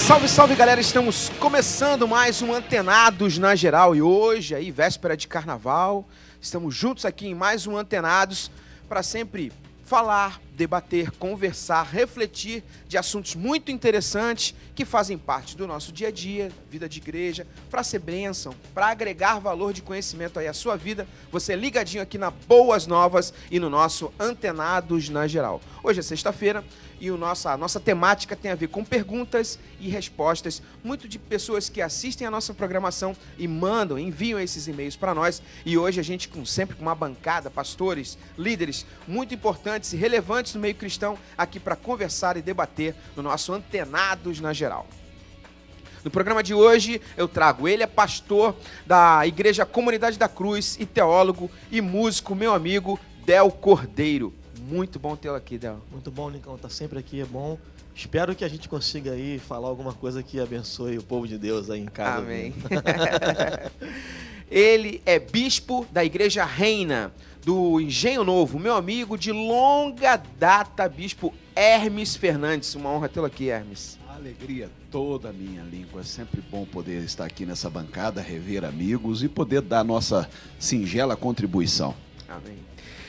Salve, salve, galera! Estamos começando mais um Antenados na Geral e hoje, aí, véspera de carnaval, estamos juntos aqui em mais um Antenados para sempre falar, debater, conversar, refletir de assuntos muito interessantes que fazem parte do nosso dia a dia, vida de igreja, para ser bênção, para agregar valor de conhecimento aí à sua vida. Você ligadinho aqui na Boas Novas e no nosso Antenados na Geral. Hoje é sexta-feira e a nossa temática tem a ver com perguntas e respostas, muito de pessoas que assistem a nossa programação e enviam esses e-mails para nós. E hoje a gente, sempre com uma bancada, pastores, líderes muito importantes e relevantes no meio cristão, aqui para conversar e debater no nosso Antenados na Geral. No programa de hoje eu trago ele, é pastor da Igreja Comunidade da Cruz e teólogo e músico, meu amigo Del Cordeiro. Muito bom tê-lo aqui, Del. Muito bom, Nicão, tá sempre aqui, é bom. Espero que a gente consiga aí falar alguma coisa que abençoe o povo de Deus aí em casa. Amém. Ele é bispo da Igreja Reina do Engenho Novo, meu amigo de longa data, bispo Hermes Fernandes. Uma honra tê-lo aqui, Hermes. Alegria toda a minha língua. É sempre bom poder estar aqui nessa bancada, rever amigos e poder dar nossa singela contribuição. Amém.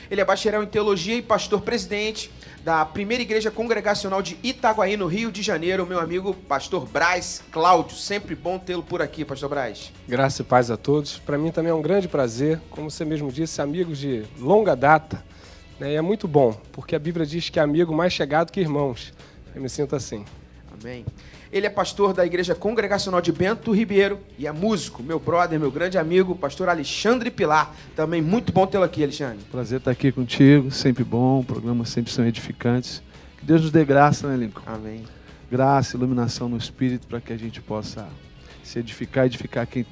Ele é bacharel em teologia e pastor-presidente da Primeira Igreja Congregacional de Itaguaí, no Rio de Janeiro, meu amigo pastor Braz Cláudio. Sempre bom tê-lo por aqui, pastor Braz. Graça e paz a todos. Para mim também é um grande prazer, como você mesmo disse, amigos de longa data, né? E é muito bom, porque a Bíblia diz que é amigo mais chegado que irmãos. Eu me sinto assim. Amém. Ele é pastor da Igreja Congregacional de Bento Ribeiro e é músico, meu brother, meu grande amigo, pastor Alexandre Pilar. Também muito bom tê-lo aqui, Alexandre. Prazer estar aqui contigo, sempre bom, programas sempre são edificantes. Que Deus nos dê graça, né, Lincoln? Amém. Graça, iluminação no Espírito para que a gente possa se edificar quem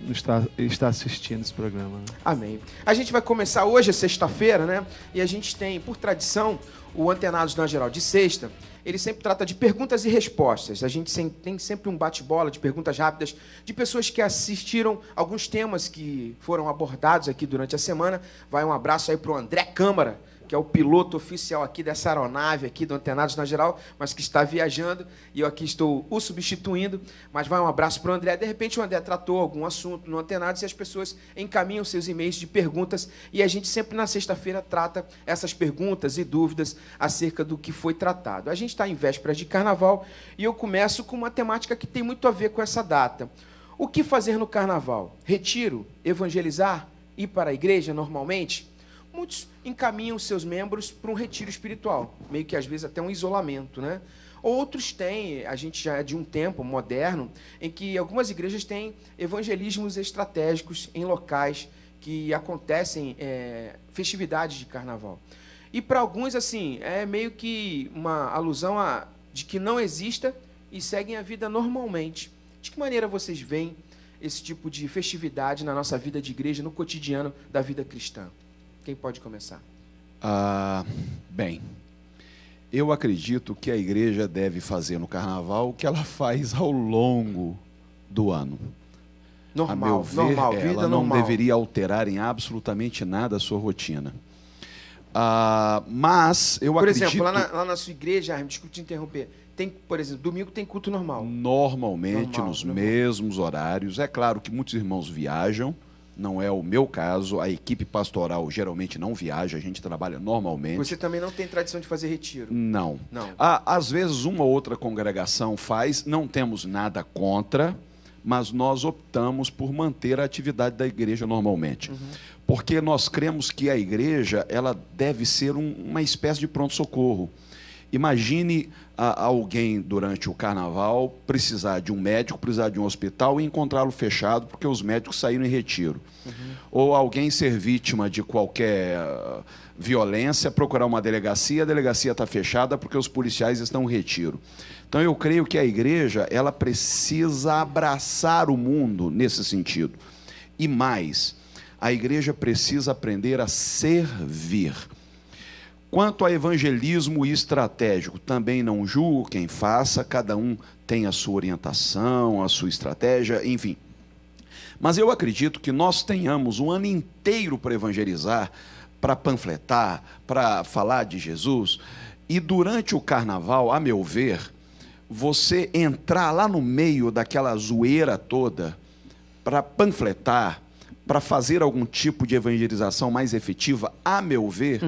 está assistindo esse programa. Né? Amém. A gente vai começar hoje, é sexta-feira, né? E a gente tem, por tradição, o Antenados na Geral de sexta. Ele sempre trata de perguntas e respostas. A gente tem sempre um bate-bola de perguntas rápidas de pessoas que assistiram alguns temas que foram abordados aqui durante a semana. Vai um abraço aí para o André Câmara, que é o piloto oficial aqui dessa aeronave aqui do Antenados na Geral, mas que está viajando e eu aqui estou o substituindo. Mas vai um abraço para o André. De repente o André tratou algum assunto no Antenados e as pessoas encaminham seus e-mails de perguntas e a gente sempre na sexta-feira trata essas perguntas e dúvidas acerca do que foi tratado. A gente está em vésperas de carnaval e eu começo com uma temática que tem muito a ver com essa data. O que fazer no carnaval? Retiro? Evangelizar? Ir para a igreja normalmente? Muitos encaminham seus membros para um retiro espiritual, meio que às vezes até um isolamento, né? Outros têm, a gente já é de um tempo moderno, em que algumas igrejas têm evangelismos estratégicos em locais que acontecem festividades de carnaval. E para alguns, assim, é meio que uma alusão de que não exista e seguem a vida normalmente. De que maneira vocês veem esse tipo de festividade na nossa vida de igreja, no cotidiano da vida cristã? Quem pode começar? Bem, eu acredito que a igreja deve fazer no carnaval o que ela faz ao longo do ano. Normal, a meu ver, normal, vida ela não normal. deveria alterar em absolutamente nada a sua rotina. Mas eu acredito... Por exemplo, lá na sua igreja, desculpe te interromper, tem, por exemplo, domingo tem culto normal. Normalmente, nos mesmos horários. É claro que muitos irmãos viajam, não é o meu caso, a equipe pastoral geralmente não viaja, a gente trabalha normalmente. Você também não tem tradição de fazer retiro? Não. Não. Às vezes uma ou outra congregação faz, não temos nada contra, mas nós optamos por manter a atividade da igreja normalmente. Porque nós cremos que a igreja ela deve ser uma espécie de pronto-socorro. Imagine alguém durante o carnaval precisar de um médico, precisar de um hospital e encontrá-lo fechado porque os médicos saíram em retiro. Ou alguém ser vítima de qualquer violência, procurar uma delegacia, a delegacia está fechada porque os policiais estão em retiro. Então eu creio que a igreja ela precisa abraçar o mundo nesse sentido. E mais, a igreja precisa aprender a servir. Quanto a evangelismo estratégico, também não julgo quem faça, cada um tem a sua orientação, a sua estratégia, enfim. Mas eu acredito que nós tenhamos um ano inteiro para evangelizar, para panfletar, para falar de Jesus, e durante o carnaval, a meu ver, você entrar lá no meio daquela zoeira toda para panfletar, para fazer algum tipo de evangelização mais efetiva, a meu ver,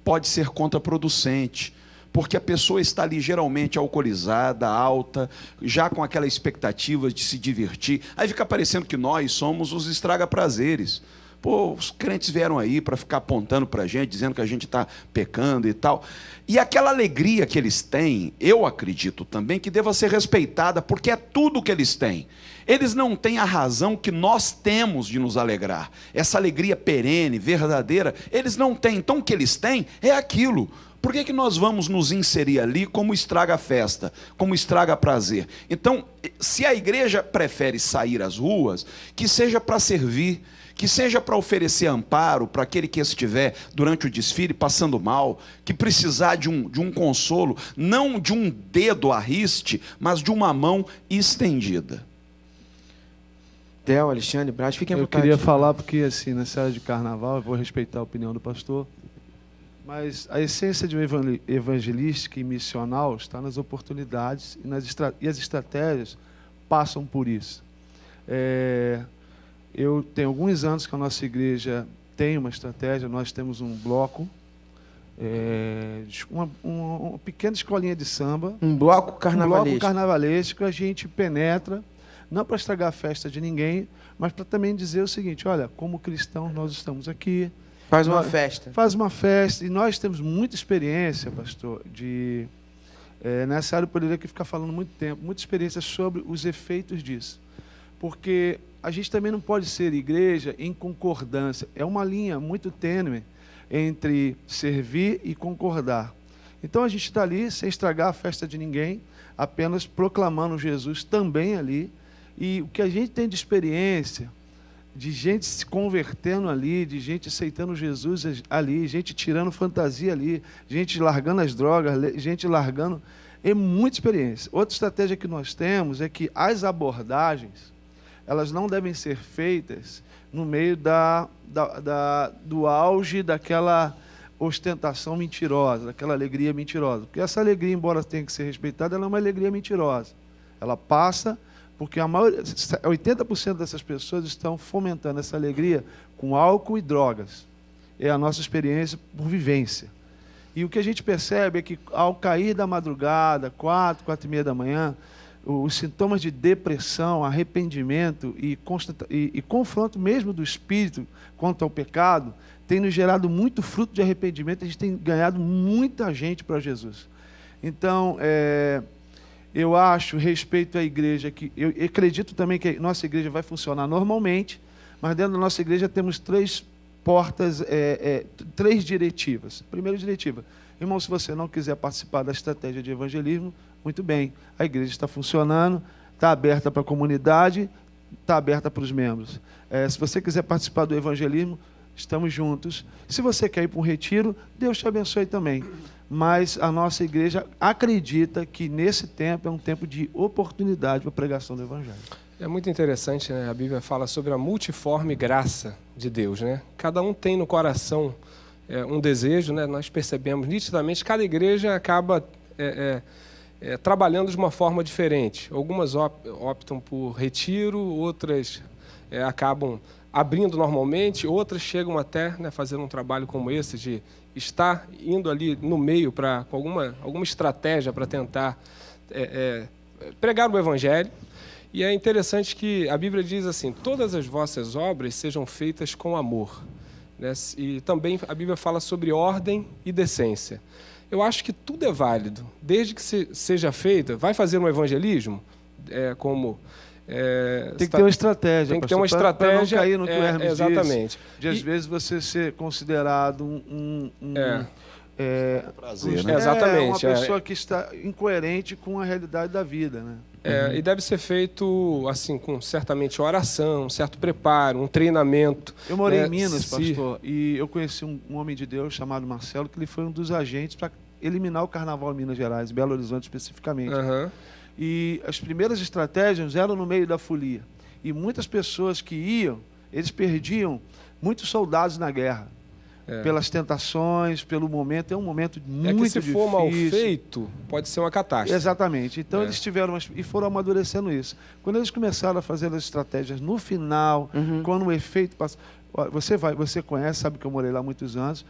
pode ser contraproducente. Porque a pessoa está ali geralmente alcoolizada, alta, já com aquela expectativa de se divertir. Aí fica parecendo que nós somos os estraga-prazeres. Pô, os crentes vieram aí para ficar apontando para a gente, dizendo que a gente está pecando e tal. E aquela alegria que eles têm, eu acredito também que deva ser respeitada, porque é tudo que eles têm. Eles não têm a razão que nós temos de nos alegrar. Essa alegria perene, verdadeira, eles não têm. Então o que eles têm é aquilo. Por que nós vamos nos inserir ali como estraga festa, como estraga prazer? Então, se a igreja prefere sair às ruas, que seja para servir, que seja para oferecer amparo para aquele que estiver durante o desfile passando mal, que precisar de um consolo, não de um dedo a riste, mas de uma mão estendida. Del, Alexandre, Braz, fiquem à Eu vontade. queria falar porque, assim, nessa área de carnaval, eu vou respeitar a opinião do pastor, mas a essência de um evangelística e missional está nas oportunidades e as estratégias passam por isso. Eu tenho alguns anos que a nossa igreja tem uma estratégia, nós temos um bloco, uma pequena escolinha de samba. Um bloco carnavalesco. Um bloco carnavalesco, a gente penetra, não para estragar a festa de ninguém, mas para também dizer o seguinte, olha, como cristãos nós estamos aqui. Faz uma festa. Faz uma festa, e nós temos muita experiência, pastor, nessa área eu poderia aqui ficar falando muito tempo, muita experiência sobre os efeitos disso. Porque a gente também não pode ser igreja em concordância. É uma linha muito tênue entre servir e concordar. Então a gente está ali sem estragar a festa de ninguém, apenas proclamando Jesus também ali. E o que a gente tem de experiência, de gente se convertendo ali, de gente aceitando Jesus ali, gente tirando fantasia ali, gente largando as drogas, gente largando... É muita experiência. Outra estratégia que nós temos é que as abordagens, elas não devem ser feitas no meio do auge daquela ostentação mentirosa, daquela alegria mentirosa. Porque essa alegria, embora tenha que ser respeitada, ela é uma alegria mentirosa. Ela passa porque 80% dessas pessoas estão fomentando essa alegria com álcool e drogas. É a nossa experiência por vivência. E o que a gente percebe é que, ao cair da madrugada, 4h30 da manhã, os sintomas de depressão, arrependimento e confronto mesmo do espírito quanto ao pecado tem nos gerado muito fruto de arrependimento. A gente tem ganhado muita gente para Jesus. Então, eu acho, respeito à igreja, que eu acredito também que a nossa igreja vai funcionar normalmente, mas dentro da nossa igreja temos 3 portas, 3 diretivas. Primeira diretiva: irmão, se você não quiser participar da estratégia de evangelismo, muito bem, a igreja está funcionando, está aberta para a comunidade, está aberta para os membros. Se você quiser participar do evangelismo, estamos juntos. Se você quer ir para um retiro, Deus te abençoe também. Mas a nossa igreja acredita que nesse tempo é um tempo de oportunidade para a pregação do evangelho. É muito interessante, né? A Bíblia fala sobre a multiforme graça de Deus, né? Cada um tem no coração um desejo, né? Nós percebemos nitidamente, cada igreja acaba trabalhando de uma forma diferente. Algumas optam por retiro, outras acabam abrindo normalmente, outras chegam até, né, fazendo um trabalho como esse, de estar indo ali no meio com alguma estratégia para tentar pregar o Evangelho. E é interessante que a Bíblia diz assim: todas as vossas obras sejam feitas com amor. Né? E também a Bíblia fala sobre ordem e decência. Eu acho que tudo é válido, desde que seja feita. Vai fazer um evangelismo? Tem que ter uma estratégia. Tem que ter uma estratégia. Para não cair no que o Hermes exatamente. Diz, de às vezes você ser considerado prazer, né? Exatamente. Uma pessoa que está incoerente com a realidade da vida, né? E deve ser feito assim, com certamente oração, um certo preparo, um treinamento. Eu morei em Minas, pastor, e eu conheci um homem de Deus chamado Marcelo, que ele foi um dos agentes para eliminar o carnaval em Minas Gerais, em Belo Horizonte especificamente. E as primeiras estratégias eram no meio da folia. E muitas pessoas que iam, eles perdiam muitos soldados na guerra. pelas tentações, pelo momento. É um momento muito que se difícil. for mal feito, pode ser uma catástrofe. Exatamente. Então eles tiveram e foram amadurecendo isso. Quando eles começaram a fazer as estratégias no final, quando o efeito passa, você conhece, sabe que eu morei lá há muitos anos.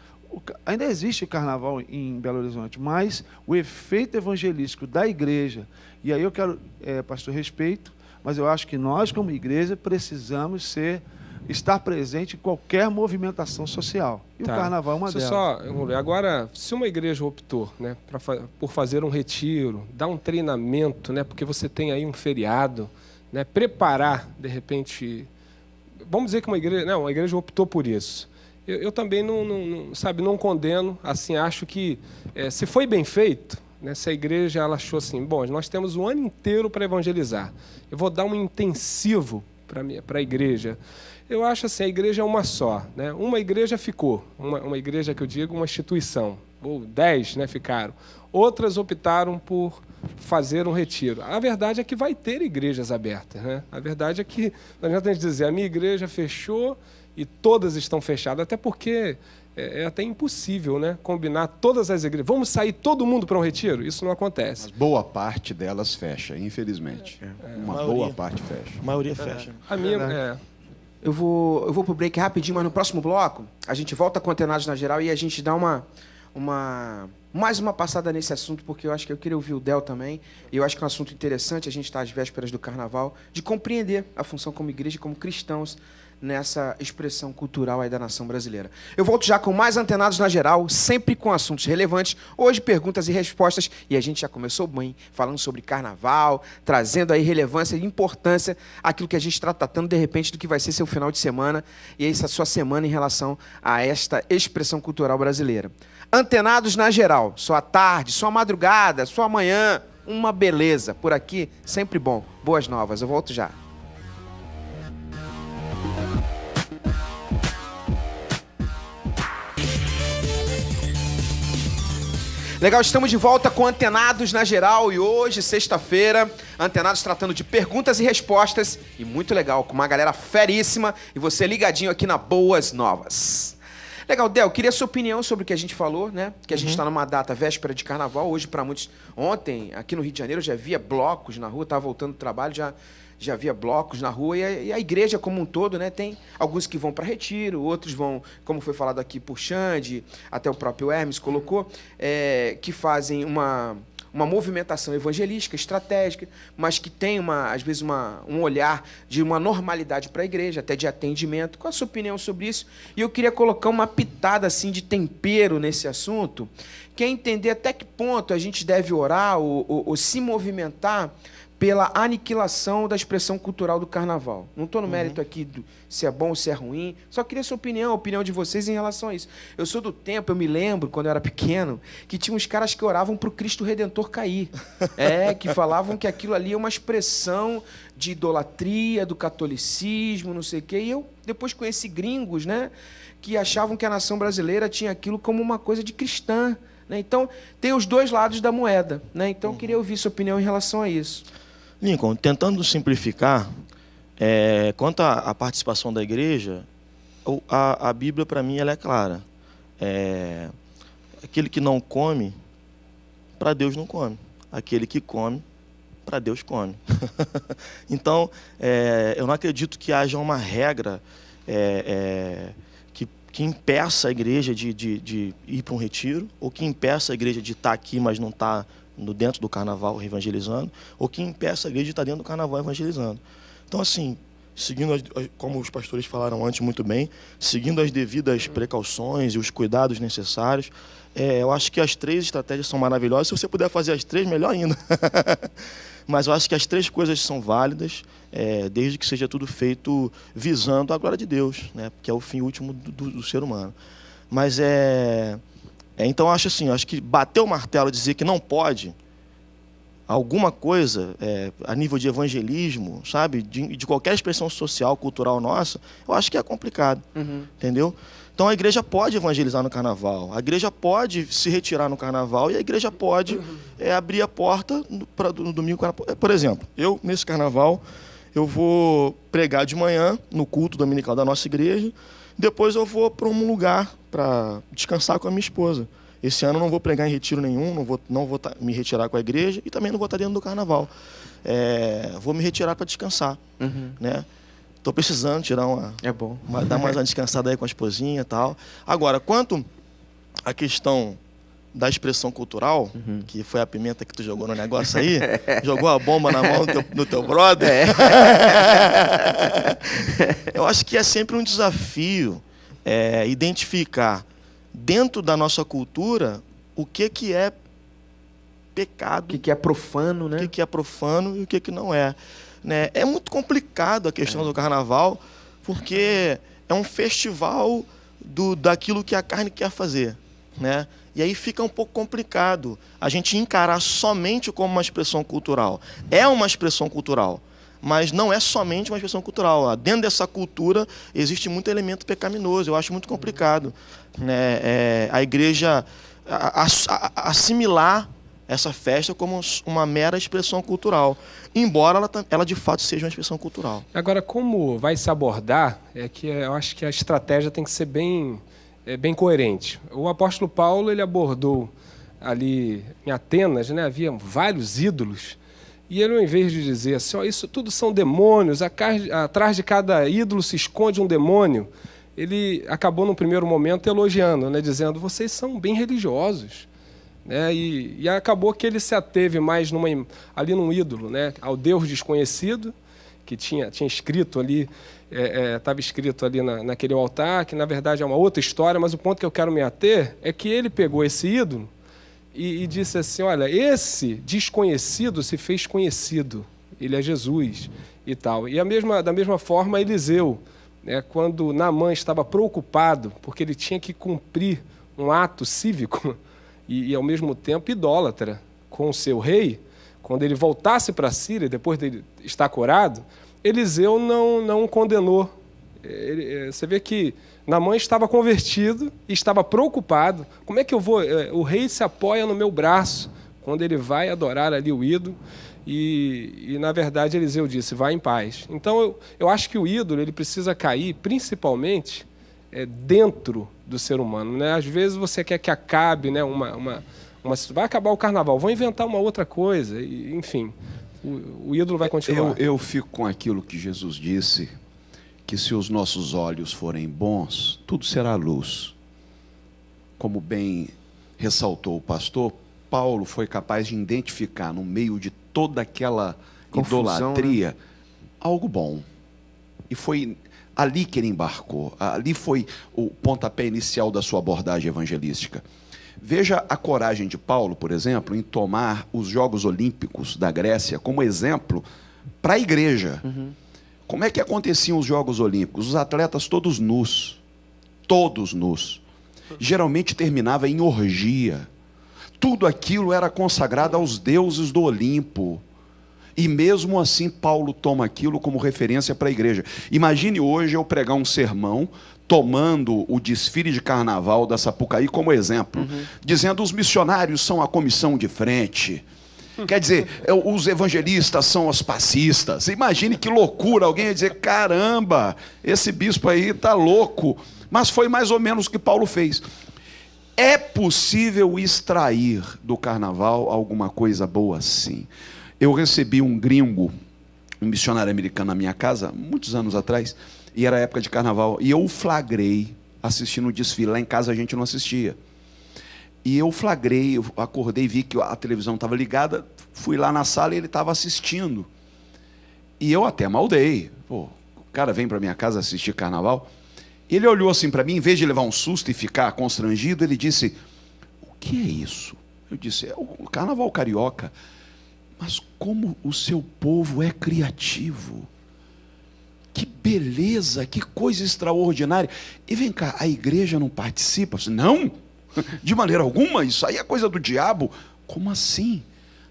Ainda existe carnaval em Belo Horizonte, mas o efeito evangelístico da igreja, e aí eu quero, pastor, respeito, mas eu acho que nós, como igreja, precisamos estar presente em qualquer movimentação social. E o carnaval é uma delas. Agora, se uma igreja optou, né, por fazer um retiro, dar um treinamento, né, porque você tem aí um feriado, né, preparar, de repente... Vamos dizer que uma igreja optou por isso. Eu também não condeno, assim, acho que se foi bem feito, né, se a igreja ela achou assim, bom, nós temos o ano inteiro para evangelizar, eu vou dar um intensivo para a igreja. Eu acho assim, a igreja é uma só, né? Uma igreja ficou, uma igreja que eu digo, uma instituição, ou 10, né, ficaram. Outras optaram por fazer um retiro. A verdade é que vai ter igrejas abertas, né? A verdade é que não adianta a gente dizer, a minha igreja fechou e todas estão fechadas, até porque é até impossível, né, combinar todas as igrejas. Vamos sair todo mundo para um retiro? Isso não acontece. Mas boa parte delas fecha, infelizmente. Boa parte fecha. A maioria fecha. A minha... Eu vou pro break rapidinho, mas no próximo bloco a gente volta com Antenados na Geral e a gente dá mais uma passada nesse assunto, porque eu acho que eu queria ouvir o Del também, e eu acho que é um assunto interessante, a gente está às vésperas do Carnaval, de compreender a função como igreja e como cristãos nessa expressão cultural aí da nação brasileira. Eu volto já com mais Antenados na Geral, sempre com assuntos relevantes, hoje perguntas e respostas, e a gente já começou bem, falando sobre Carnaval, trazendo aí relevância e importância àquilo que a gente está tratando, de repente, do que vai ser seu final de semana, e essa sua semana em relação a esta expressão cultural brasileira. Antenados na Geral, sua tarde, sua madrugada, sua manhã, uma beleza. Por aqui, sempre bom. Boas novas, eu volto já. Legal, estamos de volta com Antenados na Geral e hoje, sexta-feira, Antenados tratando de perguntas e respostas e muito legal, com uma galera feríssima e você ligadinho aqui na Boas Novas. Legal, Del, queria a sua opinião sobre o que a gente falou, né? Que a gente está numa data véspera de Carnaval, hoje para muitos... Ontem, aqui no Rio de Janeiro, já havia blocos na rua, estava voltando do trabalho, já havia blocos na rua e a igreja como um todo, né? Tem alguns que vão para retiro, outros vão, como foi falado aqui por Xande, até o próprio Hermes colocou, que fazem uma movimentação evangelística, estratégica, mas que tem, às vezes, um olhar de uma normalidade para a igreja, até de atendimento. Qual a sua opinião sobre isso? E eu queria colocar uma pitada assim, de tempero nesse assunto, que é entender até que ponto a gente deve orar ou se movimentar pela aniquilação da expressão cultural do Carnaval. Não estou no mérito aqui se é bom ou se é ruim, só queria sua opinião, a opinião de vocês em relação a isso. Eu sou do tempo, eu me lembro, quando eu era pequeno, que tinha uns caras que oravam para o Cristo Redentor cair. Que falavam que aquilo ali é uma expressão de idolatria, do catolicismo, não sei o quê. E eu depois conheci gringos, né, que achavam que a nação brasileira tinha aquilo como uma coisa de cristã. Né? Então, tem os dois lados da moeda. Né? Então, eu queria ouvir sua opinião em relação a isso. Lincoln, tentando simplificar, quanto à participação da igreja, a Bíblia, para mim, ela é clara. Aquele que não come, para Deus não come. Aquele que come, para Deus come. Então, eu não acredito que haja uma regra que impeça a igreja de ir para um retiro, ou que impeça a igreja de estar aqui, mas não estar dentro do carnaval evangelizando, ou que impeça a igreja de estar dentro do carnaval evangelizando. Então, assim, seguindo, como os pastores falaram antes muito bem, seguindo as devidas precauções e os cuidados necessários, eu acho que as 3 estratégias são maravilhosas. Se você puder fazer as 3, melhor ainda. Mas eu acho que as 3 coisas são válidas, desde que seja tudo feito visando a glória de Deus, né? Que é o fim último do ser humano. Mas então eu acho que bater o martelo e dizer que não pode alguma coisa a nível de evangelismo, sabe, de qualquer expressão social, cultural nossa, eu acho que é complicado, entendeu? Então a igreja pode evangelizar no carnaval, a igreja pode se retirar no carnaval e a igreja pode abrir a porta no domingo. Por exemplo, eu nesse carnaval eu vou pregar de manhã no culto dominical da nossa igreja, depois eu vou para um lugar para descansar com a minha esposa. Esse ano eu não vou pregar em retiro nenhum, não vou me retirar com a igreja e também não vou estar dentro do carnaval. Vou me retirar para descansar, né? Estou precisando tirar dar mais uma descansada aí com a esposinha e tal. Agora, quanto à questão da expressão cultural, que foi a pimenta que tu jogou no negócio aí, jogou a bomba na mão do teu brother. Eu acho que é sempre um desafio identificar dentro da nossa cultura o que é pecado, O que é profano, né? o que é profano e o que não é. Né? É muito complicado a questão do carnaval, porque é um festival daquilo que a carne quer fazer, né? E aí fica um pouco complicado a gente encarar somente como uma expressão cultural. É uma expressão cultural, mas não é somente uma expressão cultural. Dentro dessa cultura existe muito elemento pecaminoso. Eu acho muito complicado, né? A igreja assimilar essa festa como uma mera expressão cultural, embora ela de fato seja uma expressão cultural. Agora, como vai se abordar, eu acho que a estratégia tem que ser bem coerente. O apóstolo Paulo, ele abordou ali em Atenas, né, havia vários ídolos, e ele, ao invés de dizer assim, isso tudo são demônios, atrás de cada ídolo se esconde um demônio, ele acabou, num primeiro momento, elogiando, né, dizendo, vocês são bem religiosos. Né, e acabou que ele se ateve mais ali num ídolo, né, ao Deus desconhecido, que tinha escrito ali, estava escrito ali naquele altar, que na verdade é uma outra história, mas o ponto que eu quero me ater é que ele pegou esse ídolo e disse assim, olha, esse desconhecido se fez conhecido, ele é Jesus e tal. E da mesma forma Eliseu, né, quando Naamã estava preocupado, porque ele tinha que cumprir um ato cívico e ao mesmo tempo idólatra com o seu rei, quando ele voltasse para a Síria, depois de estar curado, Eliseu não o condenou. Você vê que Naamã estava convertido e estava preocupado. Como é que eu vou? O rei se apoia no meu braço quando ele vai adorar ali o ídolo. E na verdade, Eliseu disse, vai em paz. Então, eu acho que o ídolo ele precisa cair, principalmente, dentro do ser humano. Né? Às vezes você quer que acabe, né, vai acabar o carnaval, vou inventar uma outra coisa, enfim, o ídolo vai continuar. Eu fico com aquilo que Jesus disse, que se os nossos olhos forem bons, tudo será luz. Como bem ressaltou o pastor, Paulo foi capaz de identificar no meio de toda aquela confusão, idolatria, né, algo bom. E foi ali que ele embarcou, ali foi o pontapé inicial da sua abordagem evangelística. Veja a coragem de Paulo, por exemplo, em tomar os Jogos Olímpicos da Grécia como exemplo para a igreja. Como é que aconteciam os Jogos Olímpicos? Os atletas todos nus. Geralmente terminava em orgia. Tudo aquilo era consagrado aos deuses do Olimpo. E mesmo assim Paulo toma aquilo como referência para a igreja. Imagine hoje eu pregar um sermão tomando o desfile de carnaval da Sapucaí como exemplo, dizendo os missionários são a comissão de frente. Quer dizer, os evangelistas são os passistas. Imagine que loucura, alguém ia dizer, caramba, esse bispo aí está louco. Mas foi mais ou menos o que Paulo fez. É possível extrair do carnaval alguma coisa boa, sim. Eu recebi um gringo, um missionário americano na minha casa, muitos anos atrás, e era época de carnaval, e eu o flagrei assistindo o desfile. Lá em casa a gente não assistia. E eu flagrei, eu acordei, vi que a televisão estava ligada, fui lá na sala e ele estava assistindo. E eu até maldei. Pô, o cara vem para minha casa assistir carnaval. Ele olhou assim para mim, em vez de levar um susto e ficar constrangido, ele disse, o que é isso? Eu disse, é o carnaval carioca. Mas como o seu povo é criativo. Que beleza, que coisa extraordinária. E vem cá, a igreja não participa? Não, de maneira alguma, isso aí é coisa do diabo. Como assim?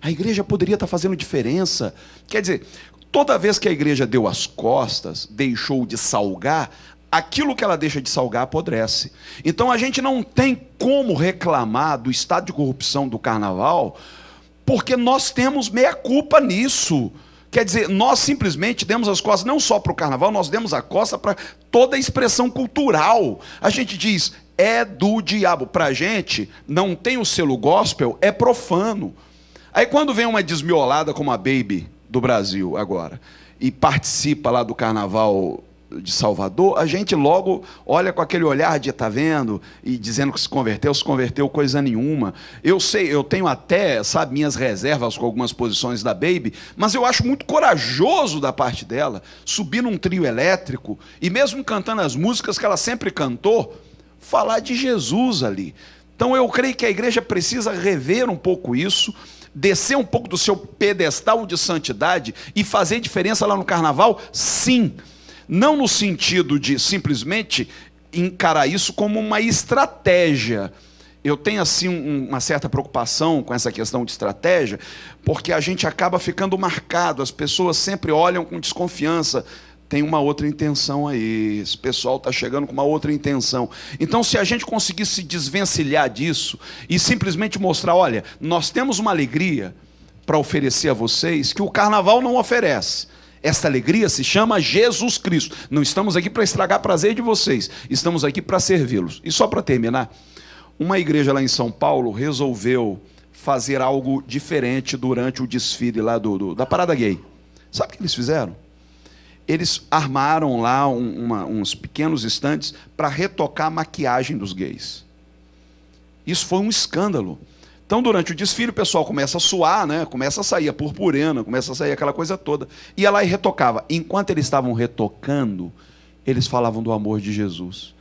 A igreja poderia estar fazendo diferença. Quer dizer, toda vez que a igreja deu as costas, deixou de salgar, aquilo que ela deixa de salgar apodrece. Então a gente não tem como reclamar do estado de corrupção do carnaval, porque nós temos meia culpa nisso. Quer dizer, nós simplesmente demos as costas não só para o carnaval, nós demos a costa para toda a expressão cultural. A gente diz, é do diabo. Para a gente, não tem o selo gospel, é profano. Aí quando vem uma desmiolada como a Baby do Brasil agora, e participa lá do carnaval de Salvador, a gente logo olha com aquele olhar de tá vendo, e dizendo que se converteu coisa nenhuma. Eu sei, eu tenho até, sabe, minhas reservas com algumas posições da Baby, mas eu acho muito corajoso da parte dela subir num trio elétrico e mesmo cantando as músicas que ela sempre cantou, falar de Jesus ali. Então eu creio que a igreja precisa rever um pouco isso, descer um pouco do seu pedestal de santidade e fazer diferença lá no carnaval, sim. Não no sentido de simplesmente encarar isso como uma estratégia. Eu tenho, assim, uma certa preocupação com essa questão de estratégia, porque a gente acaba ficando marcado, as pessoas sempre olham com desconfiança. Tem uma outra intenção aí, esse pessoal está chegando com uma outra intenção. Então, se a gente conseguir se desvencilhar disso e simplesmente mostrar, olha, nós temos uma alegria para oferecer a vocês que o carnaval não oferece. Esta alegria se chama Jesus Cristo. Não estamos aqui para estragar o prazer de vocês, estamos aqui para servi-los. E só para terminar, uma igreja lá em São Paulo resolveu fazer algo diferente durante o desfile lá da parada gay. Sabe o que eles fizeram? Eles armaram lá uns pequenos estandes para retocar a maquiagem dos gays. Isso foi um escândalo. Então, durante o desfile, o pessoal começa a suar, né? Começa a sair a purpurina, começa a sair aquela coisa toda. Ia lá e retocava. Enquanto eles estavam retocando, eles falavam do amor de Jesus.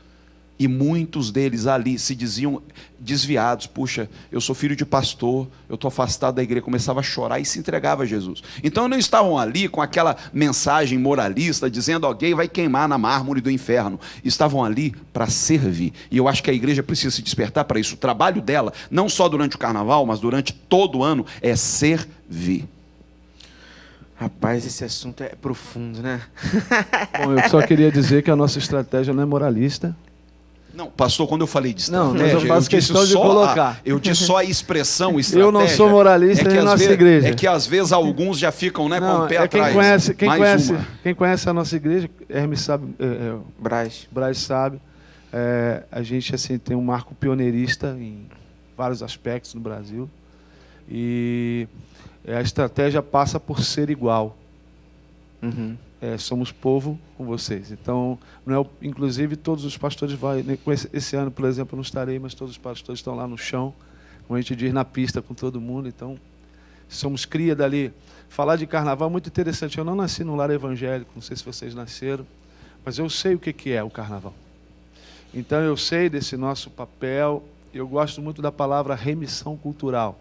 E muitos deles ali se diziam desviados. Puxa, eu sou filho de pastor, eu estou afastado da igreja. Começava a chorar e se entregava a Jesus. Então não estavam ali com aquela mensagem moralista, dizendo alguém vai queimar na mármore do inferno. Estavam ali para servir. E eu acho que a igreja precisa se despertar para isso. O trabalho dela, não só durante o carnaval, mas durante todo o ano, é servir. Rapaz, esse assunto é profundo, né? Bom, eu só queria dizer que a nossa estratégia não é moralista. Não, pastor, quando eu falei de estratégia, não, mas eu faço questão de colocar. Eu disse só a expressão estratégia. Eu não sou moralista nem nossa igreja. É que às vezes alguns já ficam, né, com o pé atrás. Quem conhece a nossa igreja, Hermes sabe, Braz sabe, a gente assim, tem um marco pioneirista em vários aspectos no Brasil. E a estratégia passa por ser igual. Uhum. Somos povo com vocês. Então, não é, inclusive, todos os pastores vão. Esse ano, por exemplo, eu não estarei, mas todos os pastores estão lá no chão, como a gente diz, na pista com todo mundo. Então, somos cria dali. Falar de carnaval é muito interessante. Eu não nasci num lar evangélico, não sei se vocês nasceram, mas eu sei o que é o carnaval. Então, eu sei desse nosso papel. Eu gosto muito da palavra remissão cultural.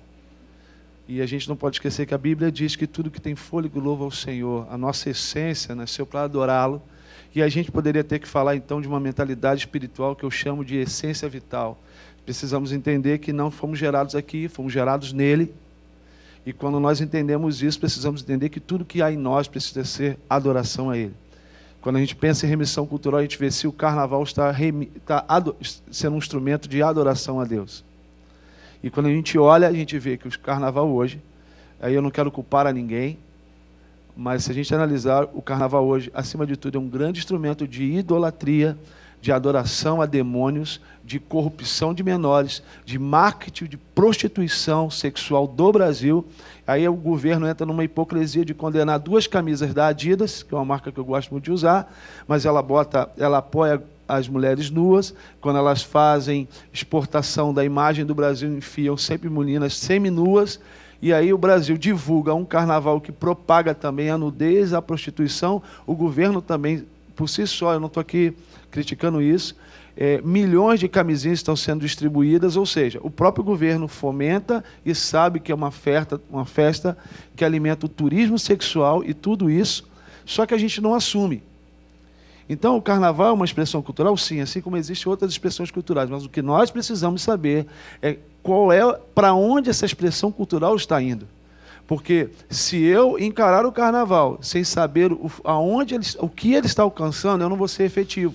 E a gente não pode esquecer que a Bíblia diz que tudo que tem fôlego louva ao Senhor. A nossa essência nasceu para adorá-lo. E a gente poderia ter que falar então de uma mentalidade espiritual que eu chamo de essência vital. Precisamos entender que não fomos gerados aqui, fomos gerados nele. E quando nós entendemos isso, precisamos entender que tudo que há em nós precisa ser adoração a ele. Quando a gente pensa em remissão cultural, a gente vê se o carnaval está sendo um instrumento de adoração a Deus. E quando a gente olha, a gente vê que o carnaval hoje, aí eu não quero culpar a ninguém, mas se a gente analisar, o carnaval hoje, acima de tudo, é um grande instrumento de idolatria, de adoração a demônios, de corrupção de menores, de marketing, de prostituição sexual do Brasil. Aí o governo entra numa hipocrisia de condenar 2 camisas da Adidas, que é uma marca que eu gosto muito de usar, mas ela apoia as mulheres nuas. Quando elas fazem exportação da imagem do Brasil, enfiam sempre meninas seminuas, e aí o Brasil divulga um carnaval que propaga também a nudez, a prostituição. O governo também, por si só, eu não estou aqui criticando isso, milhões de camisinhas estão sendo distribuídas, ou seja, o próprio governo fomenta e sabe que é uma festa que alimenta o turismo sexual e tudo isso, só que a gente não assume. Então, o carnaval é uma expressão cultural, sim, assim como existem outras expressões culturais, mas o que nós precisamos saber é para onde essa expressão cultural está indo. Porque se eu encarar o carnaval sem saber o que ele está alcançando, eu não vou ser efetivo.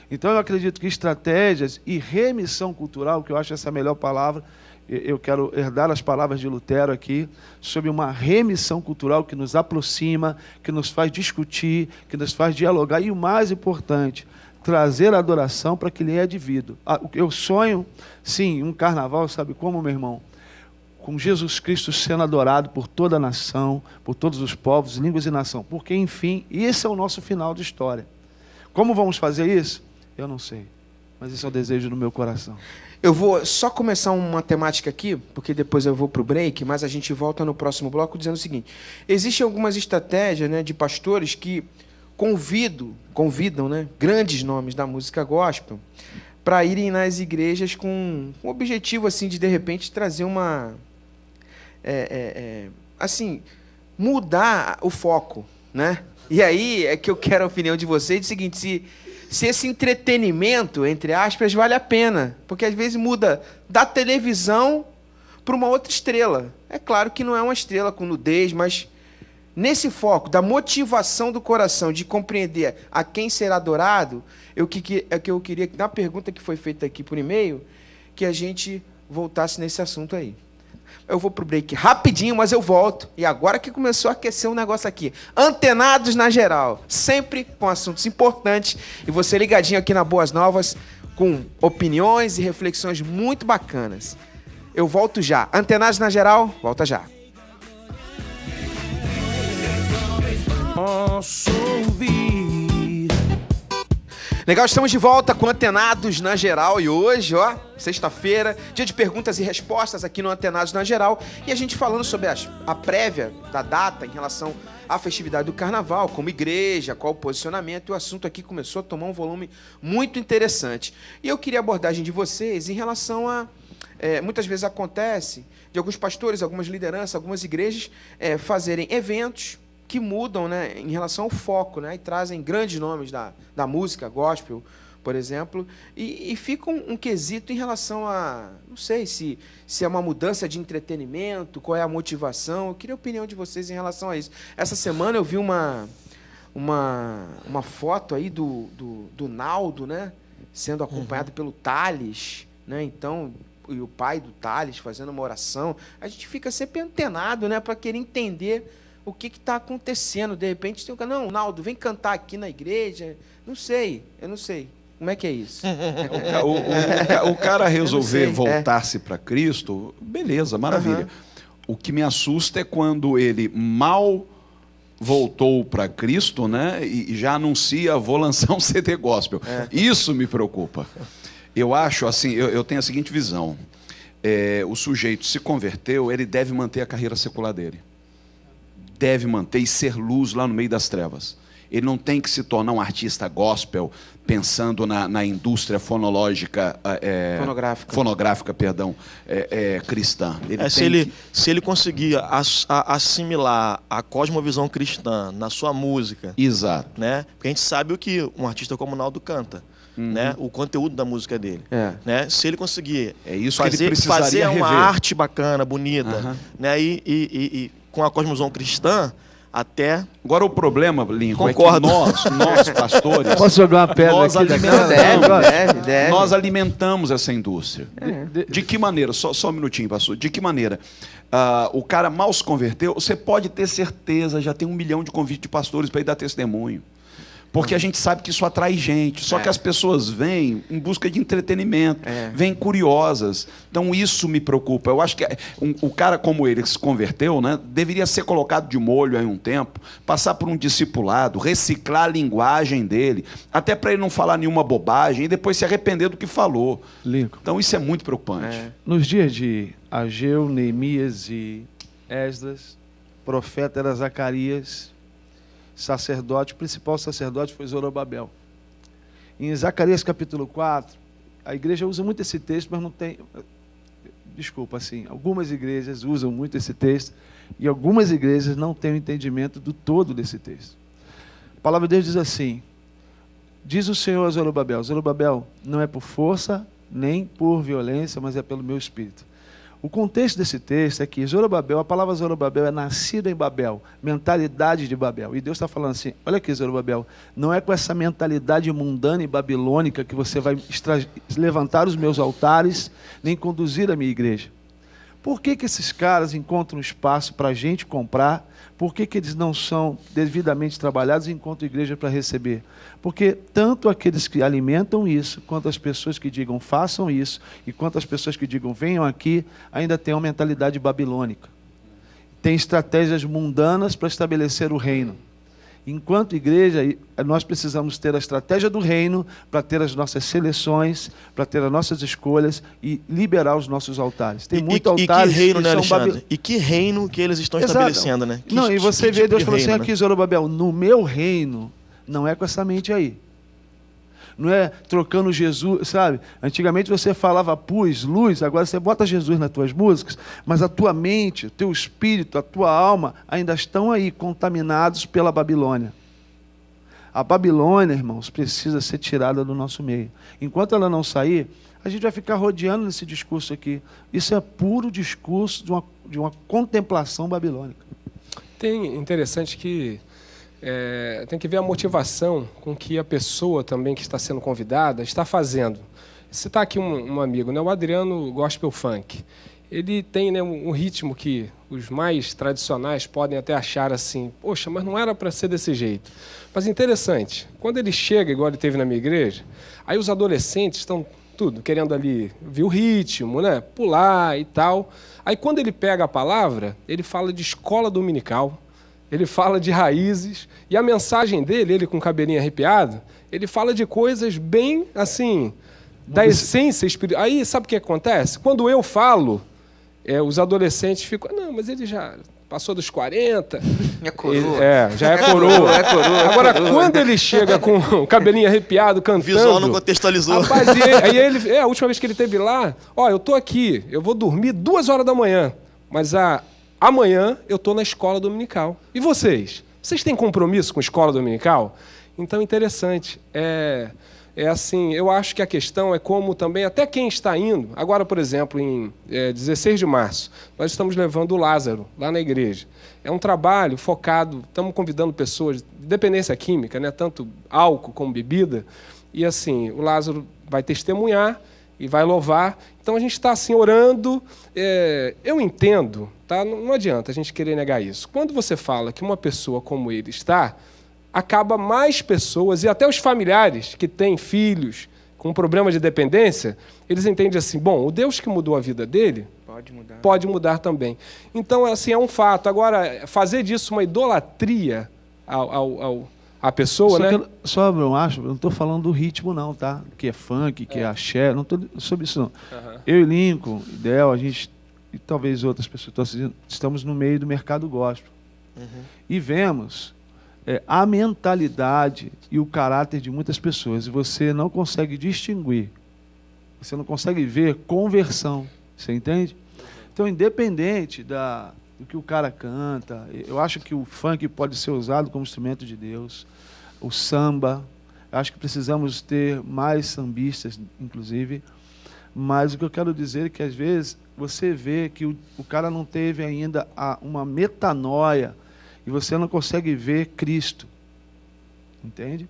Então, eu acredito que estratégias e remissão cultural, que eu acho essa a melhor palavra, eu quero herdar as palavras de Lutero aqui, sobre uma remissão cultural que nos aproxima, que nos faz discutir, que nos faz dialogar, e o mais importante, trazer a adoração para que lhe é devido. Eu sonho, sim, um carnaval, sabe como, meu irmão? Com Jesus Cristo sendo adorado por toda a nação, por todos os povos, línguas e nação. Porque, enfim, esse é o nosso final de história. Como vamos fazer isso? Eu não sei. Mas esse é o desejo do meu coração. Eu vou só começar uma temática aqui, porque depois eu vou para o break, mas a gente volta no próximo bloco dizendo o seguinte. Existem algumas estratégias, né, de pastores que convidam, né, grandes nomes da música gospel para irem nas igrejas com o objetivo assim, de repente, trazer uma... assim, mudar o foco, né? E aí é que eu quero a opinião de vocês do seguinte, se esse entretenimento, entre aspas, vale a pena, porque às vezes muda da televisão para uma outra estrela. É claro que não é uma estrela com nudez, mas nesse foco da motivação do coração, de compreender a quem será adorado, eu queria, na pergunta que foi feita aqui por e-mail, que a gente voltasse nesse assunto aí. Eu vou pro break rapidinho, mas eu volto. E agora que começou a aquecer um negócio aqui. Antenados na geral. Sempre com assuntos importantes. E você ligadinho aqui na Boas Novas, com opiniões e reflexões muito bacanas. Eu volto já. Antenados na geral, volta já. Posso ouvir. Legal, estamos de volta com Antenados na Geral e hoje, ó, sexta-feira, dia de perguntas e respostas aqui no Antenados na Geral e a gente falando sobre a prévia da data em relação à festividade do Carnaval, como igreja, qual o posicionamento, e o assunto aqui começou a tomar um volume muito interessante. E eu queria a abordagem de vocês em relação a... muitas vezes acontece de alguns pastores, algumas lideranças, algumas igrejas fazerem eventos que mudam, né, em relação ao foco, né, e trazem grandes nomes da música, gospel, por exemplo, e fica um quesito em relação a, não sei se é uma mudança de entretenimento, qual é a motivação. Eu queria a opinião de vocês em relação a isso. Essa semana eu vi uma foto aí do Naldo, né, sendo acompanhado pelo Thales, né, então, e o pai do Thales fazendo uma oração. A gente fica sempre antenado, né, para querer entender o que está acontecendo. De repente tem um cara, não, Naldo, vem cantar aqui na igreja. Eu não sei. Como é que é isso? O cara resolver voltar-se para Cristo, beleza, maravilha. Uhum. O que me assusta é quando ele mal voltou para Cristo, né, e já anuncia, vou lançar um CD gospel. Isso me preocupa. Eu acho assim, eu tenho a seguinte visão. O sujeito se converteu, ele deve manter a carreira secular dele. Deve manter e ser luz lá no meio das trevas. Ele não tem que se tornar um artista gospel pensando na indústria fonológica, fonográfica, cristã. Se ele conseguir assimilar a cosmovisão cristã na sua música, exato, né? Porque a gente sabe o que um artista como o Naldo canta. Né, o conteúdo da música dele, né, se ele conseguir fazer uma arte bacana, bonita, né, e com a cosmovisão cristã, até... Agora o problema, Lincoln, concordo, é que nós pastores... Posso jogar uma pedra nós aqui? Deve. Nós alimentamos essa indústria. De que maneira? Só um minutinho, pastor. De que maneira? O cara mal se converteu, você pode ter certeza, já tem 1 milhão de convites de pastores para ir dar testemunho. Porque a gente sabe que isso atrai gente. Só que as pessoas vêm em busca de entretenimento, vêm curiosas. Então isso me preocupa. Eu acho que o cara como ele que se converteu, né, deveria ser colocado de molho aí um tempo, passar por um discipulado, reciclar a linguagem dele, até para ele não falar nenhuma bobagem e depois se arrepender do que falou. Lincoln. Então isso é muito preocupante. Nos dias de Ageu, Neemias e Esdras, profeta era Zacarias, sacerdote, o principal sacerdote foi Zorobabel. Em Zacarias capítulo 4, a igreja usa muito esse texto, mas não tem... Desculpa, assim, algumas igrejas usam muito esse texto e algumas igrejas não têm o entendimento do todo desse texto. A palavra de Deus diz assim, diz o Senhor a Zorobabel, Zorobabel, não é por força nem por violência, mas é pelo meu espírito. O contexto desse texto é que Zorobabel, a palavra Zorobabel é nascida em Babel, mentalidade de Babel. E Deus está falando assim, olha aqui Zorobabel, não é com essa mentalidade mundana e babilônica que você vai levantar os meus altares, nem conduzir a minha igreja. Por que esses caras encontram espaço para a gente comprar? Por que eles não são devidamente trabalhados e encontram igreja para receber? Porque tanto aqueles que alimentam isso, quanto as pessoas que digam façam isso, e quanto as pessoas que digam venham aqui, ainda têm uma mentalidade babilônica. Tem estratégias mundanas para estabelecer o reino. Enquanto igreja, nós precisamos ter a estratégia do reino para ter as nossas seleções, para ter as nossas escolhas e liberar os nossos altares. Tem muitos altares que reino, que né, são Alexandre? E que reino que eles estão estabelecendo, né? Não, e você vê tipo Deus de falando assim, reino, aqui, Zorobabel, no meu reino, não é com essa mente aí. Não é trocando Jesus, sabe? Antigamente você falava pus, luz, agora você bota Jesus nas tuas músicas, mas a tua mente, o teu espírito, a tua alma ainda estão aí contaminados pela Babilônia. A Babilônia, irmãos, precisa ser tirada do nosso meio. Enquanto ela não sair, a gente vai ficar rodeando nesse discurso aqui. Isso é puro discurso de uma contemplação babilônica. Tem interessante que tem que ver a motivação com que a pessoa também que está sendo convidada está fazendo. Citar aqui um amigo, né, o Adriano Gospel Funk. Ele tem, né, um ritmo que os mais tradicionais podem até achar assim, poxa, mas não era para ser desse jeito. Mas interessante, quando ele chega, igual ele teve na minha igreja, aí os adolescentes estão tudo querendo ali ver o ritmo, né, pular e tal. Aí quando ele pega a palavra, ele fala de escola dominical, ele fala de raízes, e a mensagem dele, ele com o cabelinho arrepiado, ele fala de coisas bem, assim, da essência espiritual. Aí, sabe o que acontece? Quando eu falo, os adolescentes ficam, não, mas ele já passou dos 40. É coroa. Já é coroa. É coroa. Agora, quando ele chega com o cabelinho arrepiado, cantando... O visual não contextualizou. Rapaz, aí ele, a última vez que ele esteve lá, eu tô aqui, eu vou dormir 2 horas da manhã, mas amanhã eu estou na escola dominical. E vocês? Vocês têm compromisso com a escola dominical? Então, interessante. Assim, eu acho que a questão é como também, até quem está indo, agora, por exemplo, em 16 de março, nós estamos levando o Lázaro lá na igreja. É um trabalho focado, estamos convidando pessoas de dependência química, né, tanto álcool como bebida, e assim, o Lázaro vai testemunhar e vai louvar. Então, a gente está assim, orando. Eu entendo, tá? Não adianta a gente querer negar isso. Quando você fala que uma pessoa como ele está, acaba mais pessoas, e até os familiares que têm filhos com problema de dependência, eles entendem assim, bom, o Deus que mudou a vida dele pode mudar também. Então, assim, é um fato. Agora, fazer disso uma idolatria à pessoa, né? Só, eu acho, eu não estou falando do ritmo não, tá? Que é funk, que é axé, não estou sobre isso não. Uhum. Eu e Lincoln, Del, a gente, e talvez outras pessoas, estamos no meio do mercado gospel. Uhum. E vemos a mentalidade e o caráter de muitas pessoas, e você não consegue distinguir, você não consegue ver conversão, você entende? Então, independente do que o cara canta, eu acho que o funk pode ser usado como instrumento de Deus, o samba, acho que precisamos ter mais sambistas, inclusive, mas o que eu quero dizer é que, às vezes, você vê que o cara não teve ainda uma metanoia, e você não consegue ver Cristo. Entende?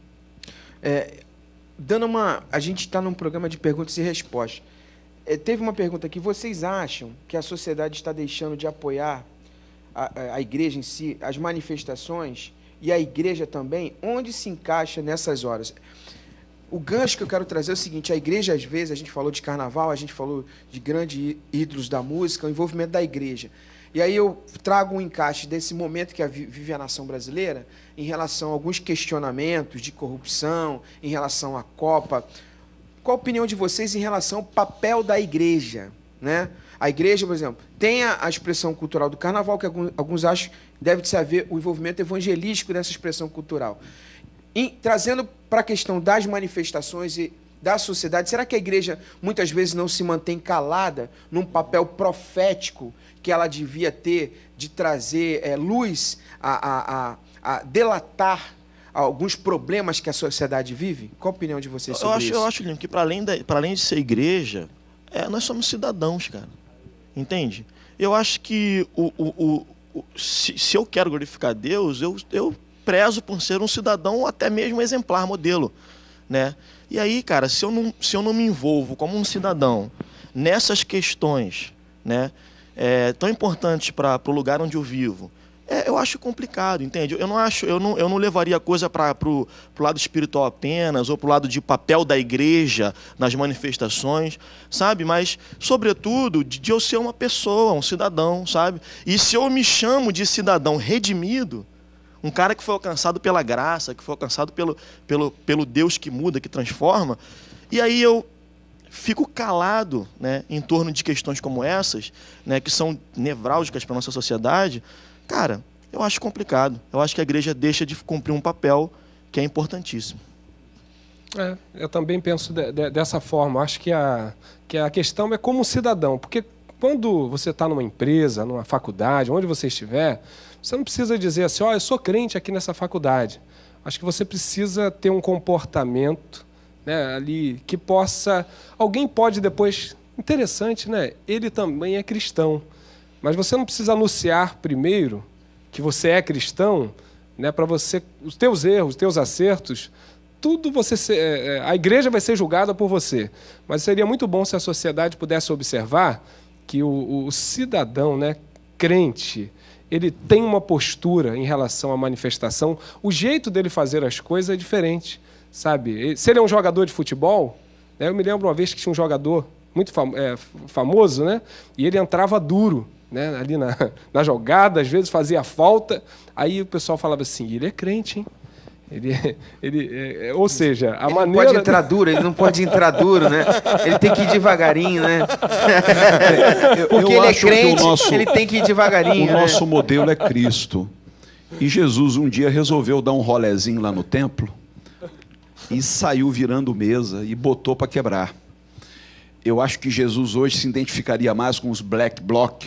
A gente está num programa de perguntas e respostas. Teve uma pergunta aqui. Vocês acham que a sociedade está deixando de apoiar a igreja em si, as manifestações, e a igreja também? Onde se encaixa nessas horas? O gancho que eu quero trazer é o seguinte: a igreja, às vezes, a gente falou de carnaval, a gente falou de grandes ídolos da música, o envolvimento da igreja. E aí eu trago um encaixe desse momento que vive a nação brasileira em relação a alguns questionamentos de corrupção, em relação à Copa. Qual a opinião de vocês em relação ao papel da igreja, né? A igreja, por exemplo, tem a expressão cultural do carnaval, que alguns acham que deve-se haver o envolvimento evangelístico dessa expressão cultural. Trazendo para a questão das manifestações e da sociedade, será que a igreja muitas vezes não se mantém calada num papel profético que ela devia ter, de trazer luz a delatar alguns problemas que a sociedade vive? Qual a opinião de vocês sobre isso? Eu acho, Lino, que para além de ser igreja, nós somos cidadãos, cara. Entende? Eu acho que se eu quero glorificar Deus, eu prezo por ser um cidadão até mesmo exemplar, modelo, né? E aí, cara, se eu não me envolvo como um cidadão nessas questões, né, tão importantes para o lugar onde eu vivo, eu acho complicado, entende? Eu não levaria a coisa para o lado espiritual apenas, ou para o lado de papel da igreja nas manifestações, sabe? Mas, sobretudo, de eu ser uma pessoa, um cidadão, sabe? E se eu me chamo de cidadão redimido, um cara que foi alcançado pela graça, que foi alcançado pelo Deus que muda, que transforma, e aí eu fico calado, né, em torno de questões como essas, né, que são nevrálgicas para a nossa sociedade. Cara, eu acho complicado. Eu acho que a igreja deixa de cumprir um papel que é importantíssimo. Eu também penso dessa forma. Acho que a questão é como cidadão. Porque quando você está numa empresa, numa faculdade, onde você estiver, você não precisa dizer assim, eu sou crente aqui nessa faculdade. Acho que você precisa ter um comportamento, né, ali que possa... Alguém pode depois... Interessante, né? Ele também é cristão. Mas você não precisa anunciar primeiro que você é cristão, né, para você, os teus erros, os teus acertos, tudo a igreja vai ser julgada por você. Mas seria muito bom se a sociedade pudesse observar que o cidadão, né, crente, ele tem uma postura em relação à manifestação, o jeito dele fazer as coisas é diferente, sabe? Se ele é um jogador de futebol, né, eu me lembro uma vez que tinha um jogador muito famoso, né, e ele entrava duro, né, ali na jogada, às vezes fazia falta, aí o pessoal falava assim, ele é crente, hein? Ou seja, a maneira... Ele não pode entrar duro, né? Ele tem que ir devagarinho, né? Porque ele é crente, ele tem que ir devagarinho. O nosso modelo é Cristo. E Jesus um dia resolveu dar um rolezinho lá no templo e saiu virando mesa e botou para quebrar. Eu acho que Jesus hoje se identificaria mais com os black bloc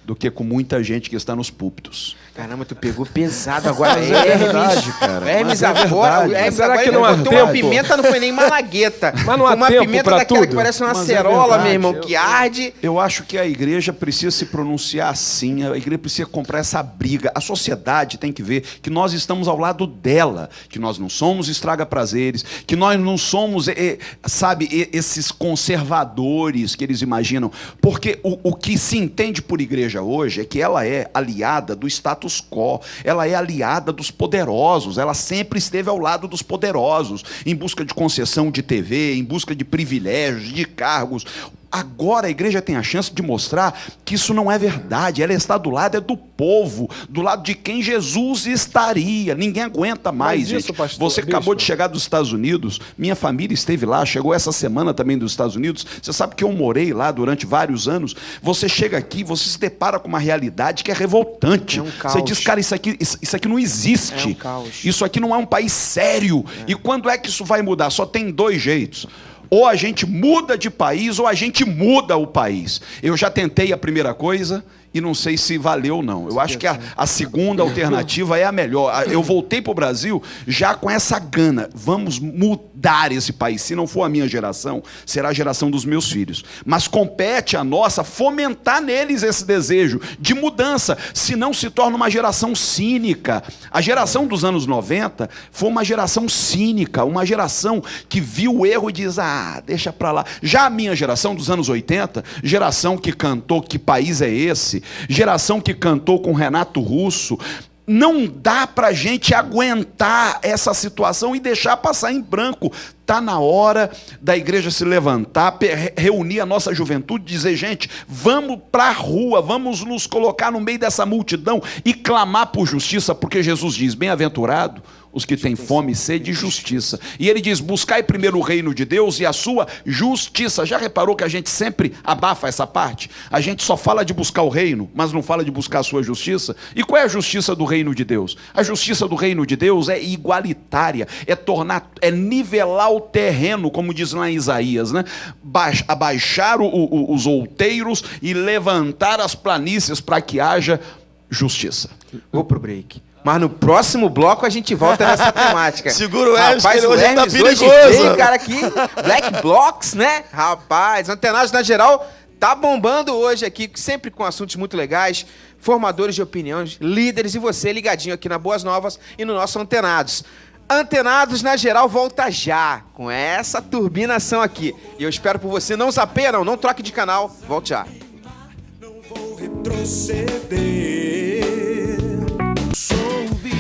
do que com muita gente que está nos púlpitos. Caramba, tu pegou pesado agora. Mas é verdade, cara. Hermes agora. Será que não há tempo? Uma pimenta não foi nem malagueta. Mas não há uma tempo pimenta pra daquela tudo. que parece uma Mas acerola, é meu irmão, que arde. Eu acho que a igreja precisa se pronunciar assim, a igreja precisa comprar essa briga. A sociedade tem que ver que nós estamos ao lado dela, que nós não somos estraga-prazeres, que nós não somos, esses conservadores que eles imaginam. Porque o que se entende por igreja hoje é que ela é aliada do status quo, ela é aliada dos poderosos, ela sempre esteve ao lado dos poderosos, em busca de concessão de TV, em busca de privilégios, de cargos. Agora a igreja tem a chance de mostrar que isso não é verdade. Ela está do lado do povo, do lado de quem Jesus estaria. Ninguém aguenta mais, gente. Pastor, você acabou de chegar dos Estados Unidos, minha família esteve lá, chegou essa semana também dos Estados Unidos. Você sabe que eu morei lá durante vários anos. Você chega aqui, você se depara com uma realidade que é revoltante. É um caos. Você diz, cara, isso aqui não existe. É um caos. Isso aqui não é um país sério. E quando é que isso vai mudar? Só tem dois jeitos. Ou a gente muda de país, ou a gente muda o país. Eu já tentei a primeira coisa e não sei se valeu ou não. Eu acho que a segunda alternativa é a melhor. Eu voltei para o Brasil já com essa gana. Vamos mudar esse país. Se não for a minha geração, será a geração dos meus filhos. Mas compete a nossa fomentar neles esse desejo de mudança. Senão se torna uma geração cínica. A geração dos anos 90 foi uma geração cínica, uma geração que viu o erro e diz, deixa para lá. Já a minha geração dos anos 80, geração que cantou Que País é Esse? Geração que cantou com Renato Russo. Não dá para a gente aguentar essa situação e deixar passar em branco. Está na hora da igreja se levantar, reunir a nossa juventude, dizer, gente, vamos para a rua, vamos nos colocar no meio dessa multidão e clamar por justiça, porque Jesus diz, bem-aventurado os que têm fome e sede de justiça. E ele diz, buscai primeiro o reino de Deus e a sua justiça. Já reparou que a gente sempre abafa essa parte? A gente só fala de buscar o reino, mas não fala de buscar a sua justiça. E qual é a justiça do reino de Deus? A justiça do reino de Deus é igualitária, é nivelar o terreno, como diz lá em Isaías, né? Abaixar os outeiros e levantar as planícies para que haja justiça. Vou pro break. Mas no próximo bloco a gente volta nessa temática. Segura o Hermes, que ele hoje tá Hermes perigoso. Hoje veio, cara, aqui, Black Blocs, né? Rapaz, Antenados na Geral tá bombando hoje aqui, sempre com assuntos muito legais, formadores de opiniões, líderes, e você ligadinho aqui na Boas Novas e no nosso Antenados. Antenados na Geral volta já, com essa turbinação aqui. E eu espero por você. Não zapeia, não troque de canal. Volte já. Não vou repetir.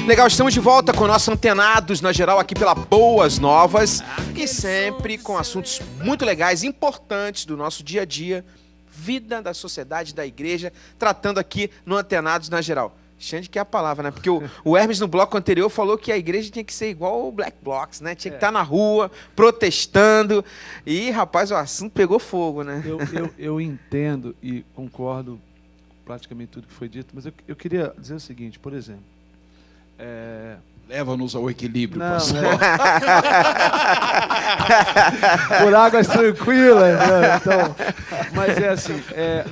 Legal, estamos de volta com o nosso Antenados na Geral aqui pela Boas Novas e sempre com assuntos muito legais, importantes do nosso dia a dia, vida da sociedade, da igreja, tratando aqui no Antenados na Geral. Xande que é a palavra, né? Porque o Hermes no bloco anterior falou que a igreja tinha que ser igual o Black Blocs, né? Tinha que estar na rua, protestando. E, rapaz, o assunto pegou fogo, né? Eu entendo e concordo com praticamente tudo que foi dito, mas eu queria dizer o seguinte, por exemplo. Leva-nos ao equilíbrio, Não, pastor. Por águas tranquilas. Né? Então, mas é assim,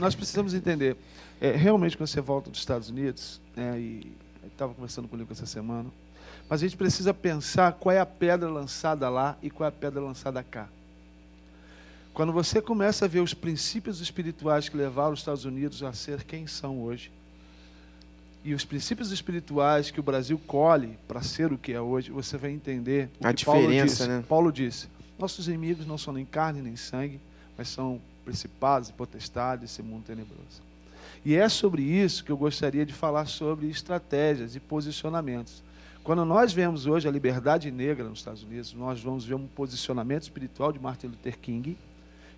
nós precisamos entender. Realmente, quando você volta dos Estados Unidos, e eu estava conversando com o Lincoln essa semana, mas a gente precisa pensar qual é a pedra lançada lá e qual é a pedra lançada cá. Quando você começa a ver os princípios espirituais que levaram os Estados Unidos a ser quem são hoje, e os princípios espirituais que o Brasil colhe para ser o que é hoje, você vai entender o a que diferença, né? Paulo disse, nossos inimigos não são nem carne nem sangue, mas são principados e potestades desse mundo tenebroso. E é sobre isso que eu gostaria de falar sobre estratégias e posicionamentos. Quando nós vemos hoje a liberdade negra nos Estados Unidos, nós vamos ver um posicionamento espiritual de Martin Luther King,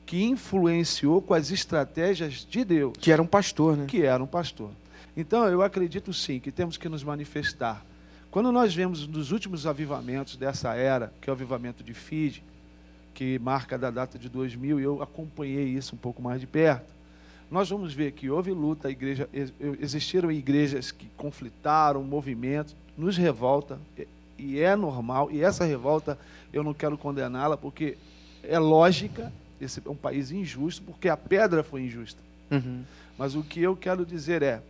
que influenciou com as estratégias de Deus. Que era um pastor, né? Que era um pastor. Então, eu acredito sim que temos que nos manifestar. Quando nós vemos nos últimos avivamentos dessa era, que é o avivamento de Fiji, que marca da data de 2000, e eu acompanhei isso um pouco mais de perto, nós vamos ver que houve luta, existiram igrejas que conflitaram, movimentos, nos revolta, e é normal, e essa revolta eu não quero condená-la, porque é lógica, esse é um país injusto, porque a pedra foi injusta. Uhum. Mas o que eu quero dizer é,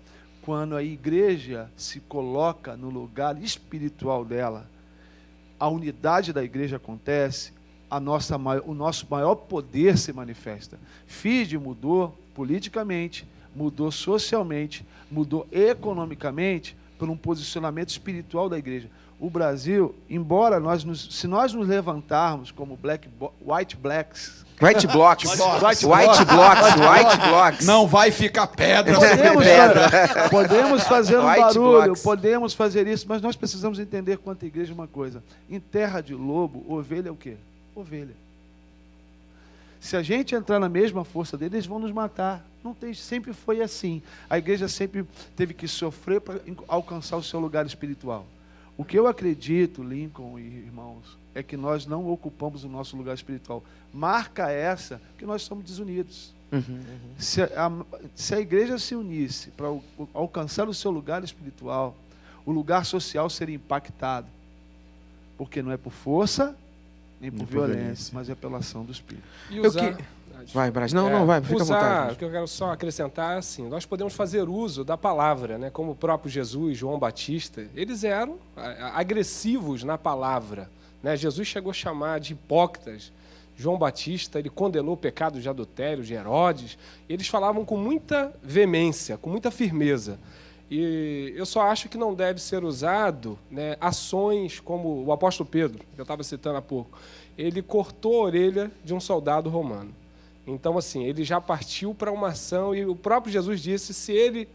quando a igreja se coloca no lugar espiritual dela, a unidade da igreja acontece, o nosso maior poder se manifesta. Fiji mudou politicamente, mudou socialmente, mudou economicamente por um posicionamento espiritual da igreja. O Brasil, embora se nós nos levantarmos como white blocks, Não vai ficar pedra. Podemos fazer um White barulho, blocks. podemos fazer isso, mas nós precisamos entender quanto a igreja uma coisa. Em terra de lobo, ovelha é o quê? Ovelha. Se a gente entrar na mesma força deles, eles vão nos matar. Sempre foi assim. A igreja sempre teve que sofrer para alcançar o seu lugar espiritual. O que eu acredito, Lincoln e irmãos, é que nós não ocupamos o nosso lugar espiritual. Marca essa que nós somos desunidos. Se a igreja se unisse para alcançar o seu lugar espiritual, o lugar social seria impactado. Porque não é por força, nem por violência, mas é pela ação do Espírito. E usar... Vai, Brás. Não, vai, fica à vontade. O que eu quero só acrescentar é assim, nós podemos fazer uso da palavra, né? Como o próprio Jesus, João Batista, eles eram agressivos na palavra, né? Jesus chegou a chamar de hipócritas. João Batista, ele condenou o pecado de adultério de Herodes. Eles falavam com muita veemência, com muita firmeza. E eu só acho que não deve ser usado, né, ações como o apóstolo Pedro, que eu estava citando há pouco. Ele cortou a orelha de um soldado romano. Então, assim, ele já partiu para uma ação, e o próprio Jesus disse, se ele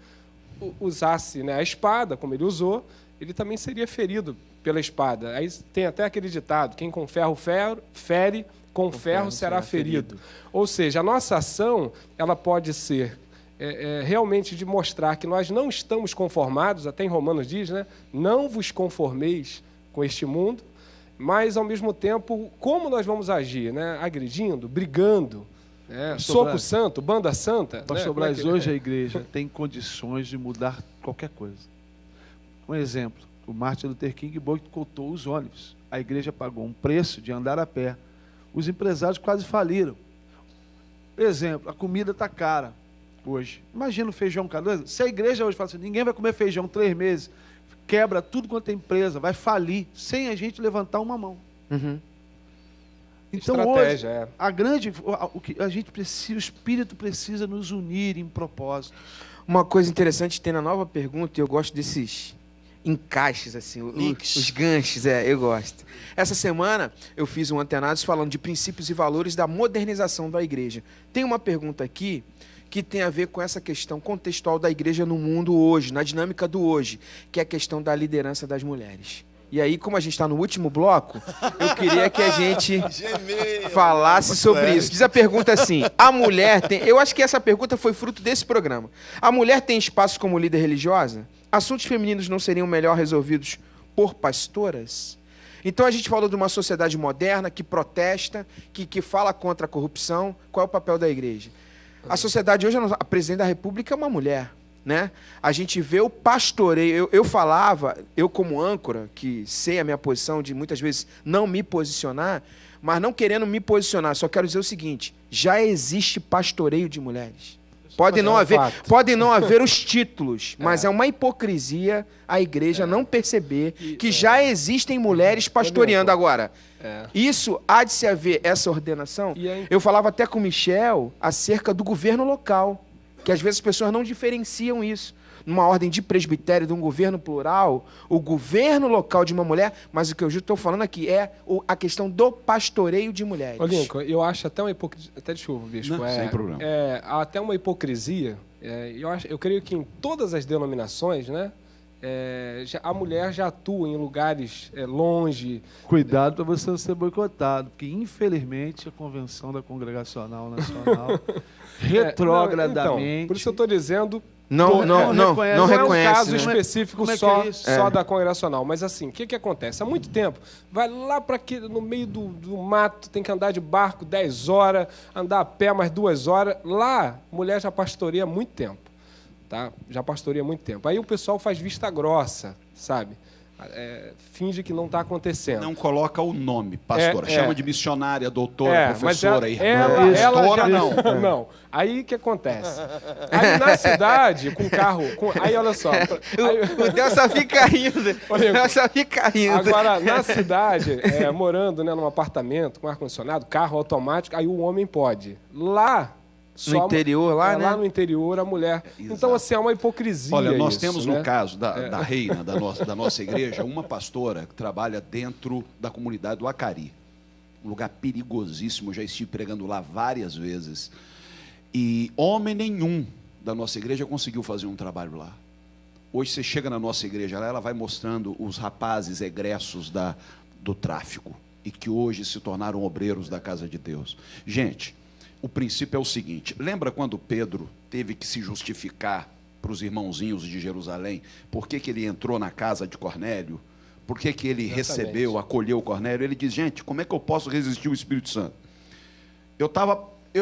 usasse, né, a espada, como ele usou, ele também seria ferido pela espada. Aí tem até aquele ditado, quem com ferro fere, com ferro será ferido. Ou seja, a nossa ação, ela pode ser realmente de mostrar que nós não estamos conformados, até em Romanos diz, né, não vos conformeis com este mundo, mas, ao mesmo tempo, como nós vamos agir? Né? Agredindo, brigando, soco santo, banda santa. Pastor Braz, hoje a igreja tem condições de mudar qualquer coisa. Um exemplo, o Martin Luther King boicotou os ônibus. A igreja pagou um preço de andar a pé. Os empresários quase faliram. Exemplo, a comida está cara hoje. Imagina o feijão caro. Se a igreja hoje fala assim, ninguém vai comer feijão 3 meses, quebra tudo quanto é empresa, vai falir, sem a gente levantar uma mão. Uhum. Então hoje, o que a gente precisa, o Espírito precisa nos unir em propósito. Uma coisa interessante tem na nova pergunta, e eu gosto desses encaixes, assim, os ganchos, eu gosto. Essa semana eu fiz um Antenados falando de princípios e valores da modernização da igreja. Tem uma pergunta aqui que tem a ver com essa questão contextual da igreja no mundo hoje, na dinâmica do hoje, que é a questão da liderança das mulheres. E aí, como a gente está no último bloco, eu queria que a gente falasse sobre isso. Diz a pergunta assim, a mulher tem... Eu acho que essa pergunta foi fruto desse programa. A mulher tem espaço como líder religiosa? Assuntos femininos não seriam melhor resolvidos por pastoras? Então a gente falou de uma sociedade moderna que protesta, que fala contra a corrupção. Qual é o papel da igreja? A sociedade hoje, a presidente da República é uma mulher. Né? A gente vê o pastoreio. Eu falava, eu como âncora, que sei a minha posição de muitas vezes não me posicionar, mas não querendo me posicionar, só quero dizer o seguinte, já existe pastoreio de mulheres. Podem não haver os títulos, mas é uma hipocrisia a igreja não perceber que já existem mulheres pastoreando. Agora, isso há de se haver essa ordenação. Eu falava até com o Michel acerca do governo local, que às vezes as pessoas não diferenciam isso. Numa ordem de presbitério, de um governo plural, o governo local de uma mulher, mas o que eu estou falando aqui é a questão do pastoreio de mulheres. Ô, Lincoln, eu acho até uma hipocrisia... Até desculpa, Bispo. Não, sem problema. Até uma hipocrisia. Eu creio que em todas as denominações, né, a mulher já atua em lugares longe. Cuidado para você não ser boicotado, porque infelizmente a Convenção da Congregacional Nacional retrogradamente... Então, por isso eu estou dizendo... Não reconhece. É um caso né? específico só da congregacional. Mas assim, o que acontece? Há muito tempo, vai lá para no meio do mato, tem que andar de barco 10 horas, andar a pé mais 2 horas. Lá, mulher já pastoreia há muito tempo. Tá? Já pastoreia há muito tempo. Aí o pessoal faz vista grossa, sabe? Finge que não está acontecendo. Não coloca o nome, pastora. Chama de missionária, doutora, professora, irmã. Ela não. Não. Aí o que acontece? Aí na cidade, com carro... Aí olha só. O Deus só fica rindo. O Deus só fica rindo. Agora, na cidade, morando, né, num apartamento com ar-condicionado, carro automático, aí o homem pode. Lá... No interior, lá, né? Lá no interior, a mulher. Então, assim, é uma hipocrisia. Olha, nós isso, temos, né? no caso da reina, da nossa igreja, uma pastora que trabalha dentro da comunidade do Acari. Um lugar perigosíssimo, já estive pregando lá várias vezes. E homem nenhum da nossa igreja conseguiu fazer um trabalho lá. Hoje você chega na nossa igreja lá, ela vai mostrando os rapazes egressos do tráfico e que hoje se tornaram obreiros da casa de Deus. Gente, o princípio é o seguinte, lembra quando Pedro teve que se justificar para os irmãozinhos de Jerusalém? Por que ele entrou na casa de Cornélio? Por que ele recebeu, acolheu Cornélio? Ele diz, gente, como é que eu posso resistir ao Espírito Santo?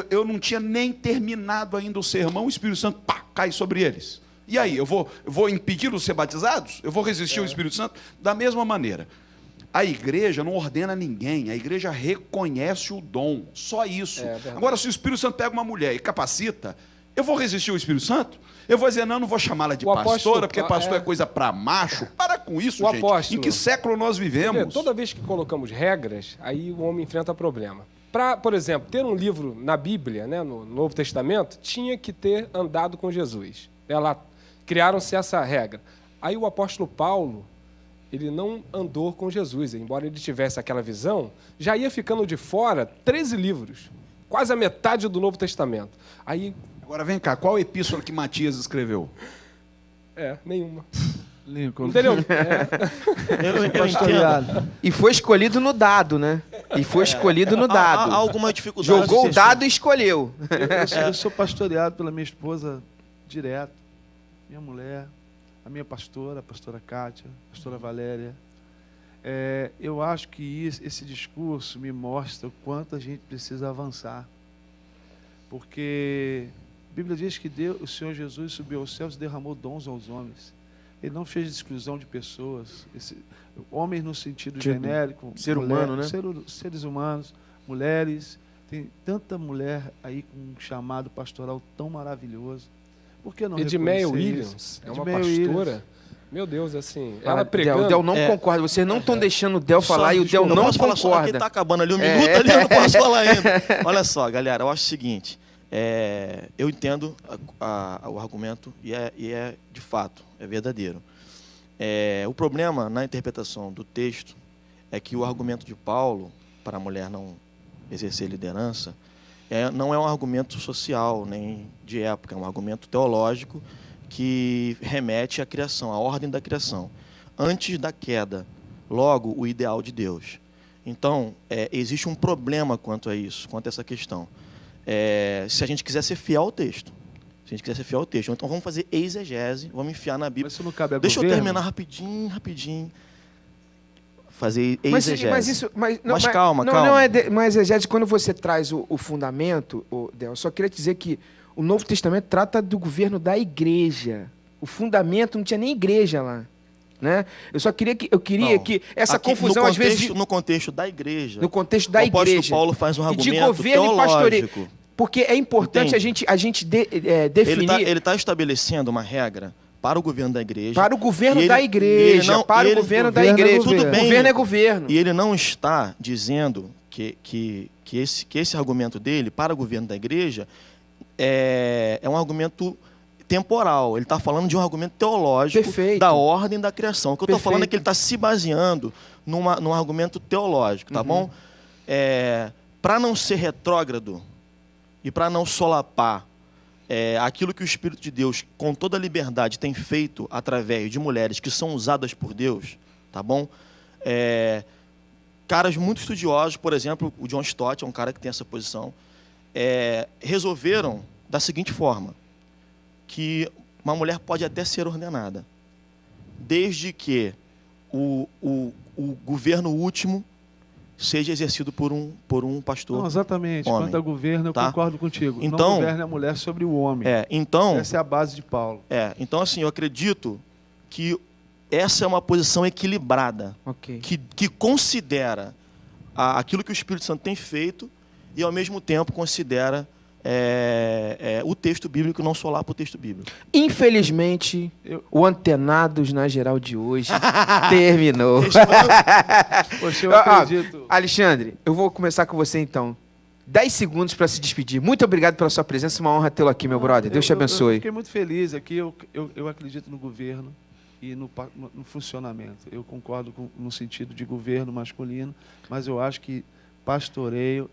Eu não tinha nem terminado ainda o sermão, o Espírito Santo cai sobre eles. E aí, eu vou impedi-los de ser batizados? Eu vou resistir ao Espírito Santo? Da mesma maneira. A igreja não ordena ninguém, a igreja reconhece o dom, só isso. Agora, se o Espírito Santo pega uma mulher e capacita, eu vou resistir ao Espírito Santo? Eu vou dizer, não vou chamá-la de pastora, porque pastor é coisa para macho. Para com isso, gente. Em que século nós vivemos? Toda vez que colocamos regras, aí o homem enfrenta problema. Para, por exemplo, ter um livro na Bíblia, né, no Novo Testamento, tinha que ter andado com Jesus. Criaram-se essa regra. Aí o apóstolo Paulo... ele não andou com Jesus, embora ele tivesse aquela visão, já ia ficando de fora 13 livros, quase a metade do Novo Testamento. Agora vem cá, qual epístola que Matias escreveu? Nenhuma. Lincoln. Entendeu? Eu entendo. E foi escolhido no dado, né? Há alguma dificuldade. Jogou o dado e escolheu. Eu sou pastoreado pela minha esposa direto, minha mulher, a minha pastora, a pastora Kátia, a pastora Valéria. Eu acho que esse discurso me mostra o quanto a gente precisa avançar. Porque a Bíblia diz que o Senhor Jesus subiu aos céus e derramou dons aos homens. Ele não fez exclusão de pessoas. Homens no sentido genérico. Ser humano, né? Seres humanos, mulheres. Tem tanta mulher aí com um chamado pastoral tão maravilhoso. Por que não Edmeia Williams isso? é uma pastora. Meu Deus, assim, ela pregando... O Del não concorda. Vocês não estão deixando o Del falar e o Del não concorda. Só que está acabando ali um minuto ali, eu não posso falar ainda. Olha só, galera, eu acho o seguinte, eu entendo o argumento e é de fato, é verdadeiro. O problema na interpretação do texto é que o argumento de Paulo para a mulher não exercer liderança, não é um argumento social, nem de época, é um argumento teológico que remete à criação, à ordem da criação. Antes da queda, logo o ideal de Deus. Então, existe um problema quanto a isso, quanto a essa questão. Se a gente quiser ser fiel ao texto. Então vamos fazer exegese, vamos enfiar na Bíblia. Mas isso não cabe a Deixa governo? eu terminar rapidinho. Fazer exegese. Mas calma. Não é exegese. Quando você traz o fundamento, Del, eu só queria dizer que o Novo Testamento trata do governo da igreja. O fundamento não tinha nem igreja lá. Né? Eu queria que essa confusão às vezes no contexto da igreja. No contexto da igreja. O apóstolo Paulo faz um argumento de governo teológico. E pastoreio. Porque é importante a gente definir. Ele está estabelecendo uma regra para o governo da igreja. Para o governo da igreja. Para o governo da igreja. Tudo bem. Governo é governo. E ele não está dizendo que esse argumento dele para o governo da igreja é um argumento temporal. Ele está falando de um argumento teológico. Perfeito. Da ordem da criação. O que eu estou falando é que ele está se baseando num argumento teológico, tá bom? Para não ser retrógrado e para não solapar aquilo que o Espírito de Deus, com toda a liberdade, tem feito através de mulheres que são usadas por Deus, tá bom? Caras muito estudiosos, por exemplo, o John Stott é um cara que tem essa posição, resolveram da seguinte forma, que uma mulher pode até ser ordenada, desde que o governo último seja exercido por um pastor. Não, exatamente. Homem. Quanto ao governo, eu concordo contigo. Então, não governe a mulher sobre o homem. Então, essa é a base de Paulo. Então, assim, eu acredito que essa é uma posição equilibrada, que considera aquilo que o Espírito Santo tem feito e, ao mesmo tempo, considera o texto bíblico, não solapa o texto bíblico. Infelizmente, o Antenados na Geral de hoje terminou. Poxa, eu acredito. Alexandre, eu vou começar com você então. 10 segundos para se despedir. Muito obrigado pela sua presença, uma honra tê-lo aqui, meu brother. Deus te abençoe. Eu fiquei muito feliz aqui, eu acredito no governo e no funcionamento. Eu concordo no sentido de governo masculino, mas eu acho que pastoreio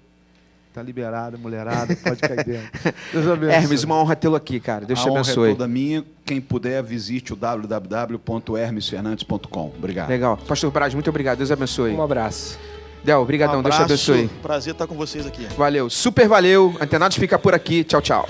está liberado, mulherada, pode cair dentro. Deus abençoe. Hermes, uma honra tê-lo aqui, cara. Deus te abençoe. A honra é toda minha. Quem puder, visite o www.hermesfernandes.com. Obrigado. Legal. Pastor Braz, muito obrigado. Deus abençoe. Um abraço. Del, obrigadão. Deus te abençoe. Prazer estar com vocês aqui. Valeu. Super valeu. Antenados fica por aqui. Tchau, tchau.